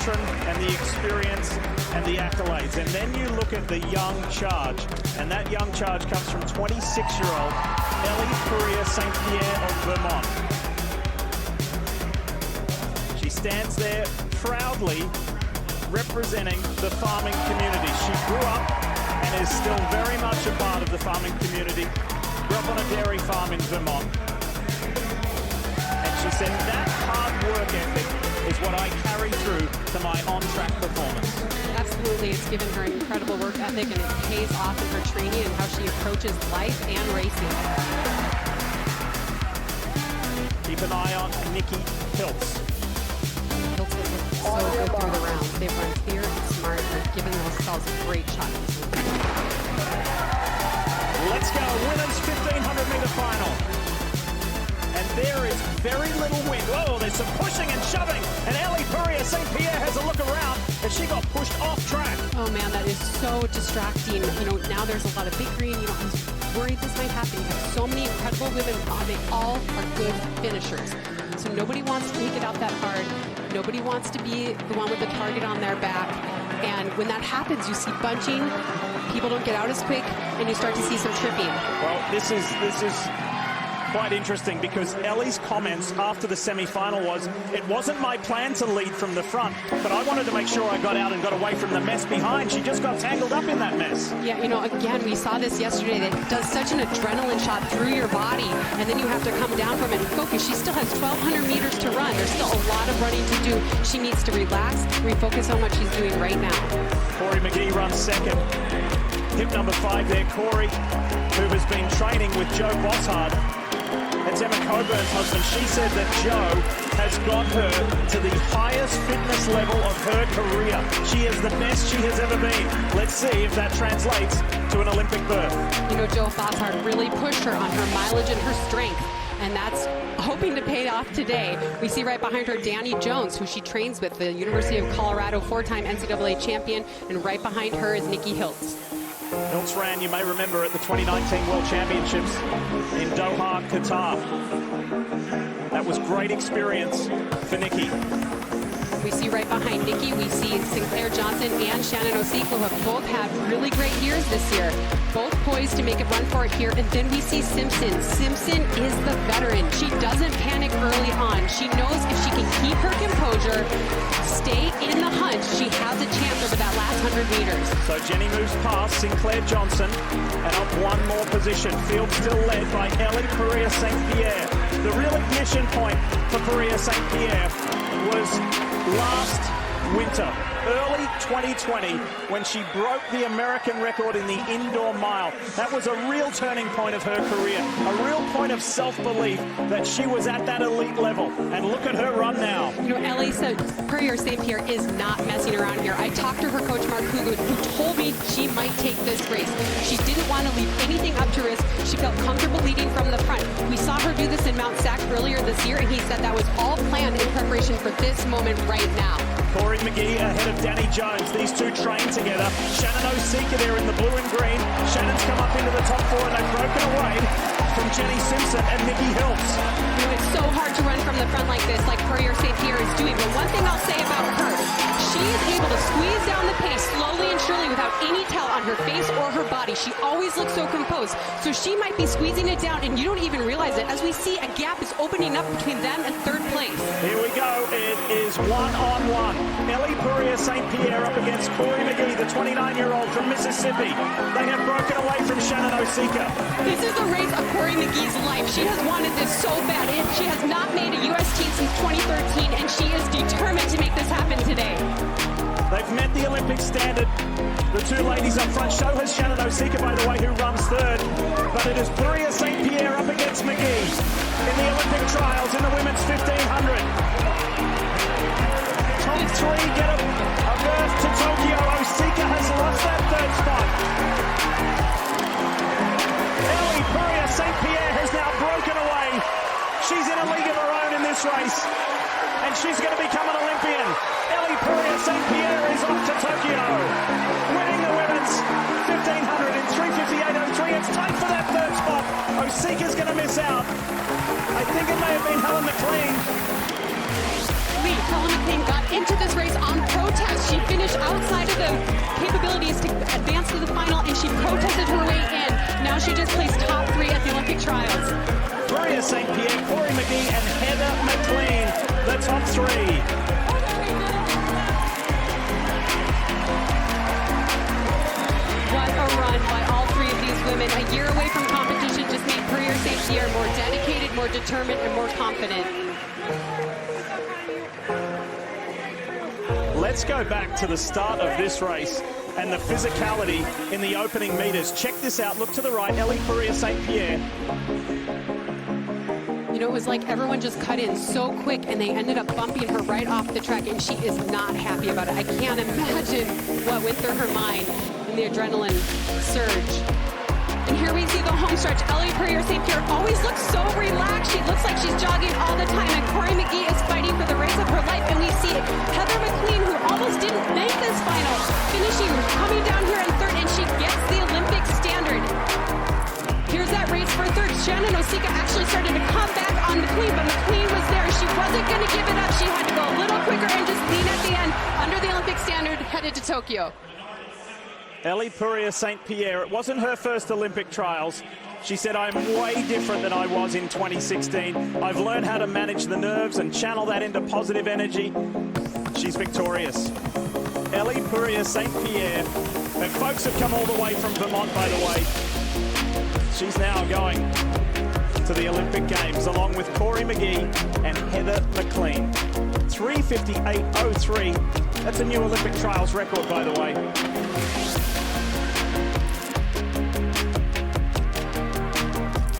veteran and the experience and the accolades. And then you look at the young charge, and that young charge comes from 26-year-old Elle Purrier St. Pierre of Vermont. She stands there proudly representing the farming community. She grew up and is still very much a part of the farming community. Grew up on a dairy farm in Vermont. And she said that hard work ethic is what I carry through to my on-track performance. Absolutely, it's given her an incredible work ethic, and it pays off in her training and how she approaches life and racing. Keep an eye on Nikki Hiltz. Hiltz has looked so good through the rounds. They've run clear and smart. They've given themselves a great shot. Let's go, women's 1500-meter final. And there is very little wind. Whoa, there's some pushing and shoving. And Elle Purrier St. Pierre has a look around as she got pushed off track. Oh man, that is so distracting. You know, now there's a lot of big green. You know, I was worried this might happen. You have so many incredible women. They all are good finishers. So nobody wants to take it out that hard. Nobody wants to be the one with the target on their back. And when that happens, you see bunching. People don't get out as quick, and you start to see some tripping. Well, this is quite interesting, because Ellie's comments after the semi-final was, it wasn't my plan to lead from the front, but I wanted to make sure I got out and got away from the mess behind. She just got tangled up in that mess. Yeah, you know, again, we saw this yesterday. That does such an adrenaline shot through your body, and then you have to come down from it and focus. She still has 1,200 meters to run. There's still a lot of running to do. She needs to relax, refocus on what she's doing right now. Cory McGee runs second. Hip number 5 there, Cory, who has been training with Joe Bosshard. That's Emma Coburn's husband. She said that Joe has got her to the highest fitness level of her career. She is the best she has ever been. Let's see if that translates to an Olympic berth. You know, Joe Bosshard really pushed her on her mileage and her strength, and that's hoping to pay off today. We see right behind her Dani Jones, who she trains with, the University of Colorado 4-time NCAA champion, and right behind her is Nikki Hiltz. Hiltz ran, you may remember, at the 2019 World Championships in Doha, Qatar. That was great experience for Nikki. We see right behind Nikki, we see Sinclaire Johnson and Shannon Osika, who have both had really great years this year. Both poised to make a run for it here. And then we see Simpson. Simpson is the veteran. She doesn't panic early on. She knows if she can keep her composure, stay in the hunt, she has a chance over that last 100 meters. So Jenny moves past Sinclaire Johnson and up one more position. Field still led by Elle Purrier St. Pierre. The real ignition point for Purrier St. Pierre was last winter, early 2020, when she broke the American record in the indoor mile. That was a real turning point of her career, a real point of self-belief that she was at that elite level. And look at her run now. You know, Elle Purrier St. Pierre is not messing around here. I talked to her coach, Mark Hugo, who told me she might take this race. She didn't want to leave anything up to risk. She felt comfortable leading from the front. We saw her do this in Mount Sac earlier this year, and he said that was all planned in preparation for this moment right now. Cory McGee ahead of Dani Jones. These two train together. Shannon Osika there in the blue and green. Shannon's come up into the top 4, and they've broken away from Jenny Simpson and Nikki Hiltz. You know, it's so hard to run from the front like this, like Purrier St. Pierre is doing. But one thing I'll say about her, she is able to squeeze down the pace slowly and surely without any tell on her face or her body. She always looks so composed. So she might be squeezing it down, and you don't even realize it. As we see, a gap is opening up between them and third place. Here we go. It is one-on-one. Elle Purrier St. Pierre up against Cory McGee, the 29-year-old from Mississippi. They have broken away from Shannon Osika. This is the race of Cory McGee's life. She has wanted this so bad. She has not made a U.S. team since 2013, and she is determined to make this happen today. They've met the Olympic standard. The two ladies up front. Show has Shannon Osika, by the way, who runs third. But it is Purrier St. Pierre up against McGee in the Olympic trials in the women's 1500. Top 3 get a berth to Tokyo. Osika has lost that third spot. Elle Purrier St. Pierre has now broken away. She's in a league of her own in this race, and she's going to become an Olympian. Elle Purrier St. Pierre is off to Tokyo, winning the women's 1500 in 3:58.03. It's tight for that third spot. Osika's going to miss out. I think it may have been Helen MacLean. Helen McGee got into this race on protest. She finished outside of the capabilities to advance to the final, and she protested her way in. Now she just placed top 3 at the Olympic trials. Purrier St. Pierre, Cory McGee, and Helen MacLean, the top 3. What a run by all 3 of these women. A year away from competition just made Purrier St. Pierre more dedicated, more determined, and more confident. Let's go back to the start of this race and the physicality in the opening meters. Check this out. Look to the right. Elle Purrier St. Pierre. You know, it was like everyone just cut in so quick, and they ended up bumping her right off the track, and she is not happy about it. I can't imagine what went through her mind in the adrenaline surge. And here we see the home stretch. Elle Purrier St. Pierre always looks so relaxed. She looks like she's jogging all the time, and Cory McGee is fighting for the race of her life. And we see Helen MacLean, who almost didn't make this final, finishing, coming down here in 3rd, and she gets the Olympic standard. Here's that race for 3rd. Shannon Osika actually started to come back on MacLean, but MacLean was there. She wasn't going to give it up. She had to go a little quicker and just lean at the end under the Olympic standard, headed to Tokyo. Elle Purrier St. Pierre, it wasn't her first Olympic trials. She said, I'm way different than I was in 2016. I've learned how to manage the nerves and channel that into positive energy. She's victorious. Elle Purrier St. Pierre. And folks have come all the way from Vermont, by the way. She's now going to the Olympic Games along with Cory McGee and Helen MacLean. 3:58.03. That's a new Olympic trials record, by the way.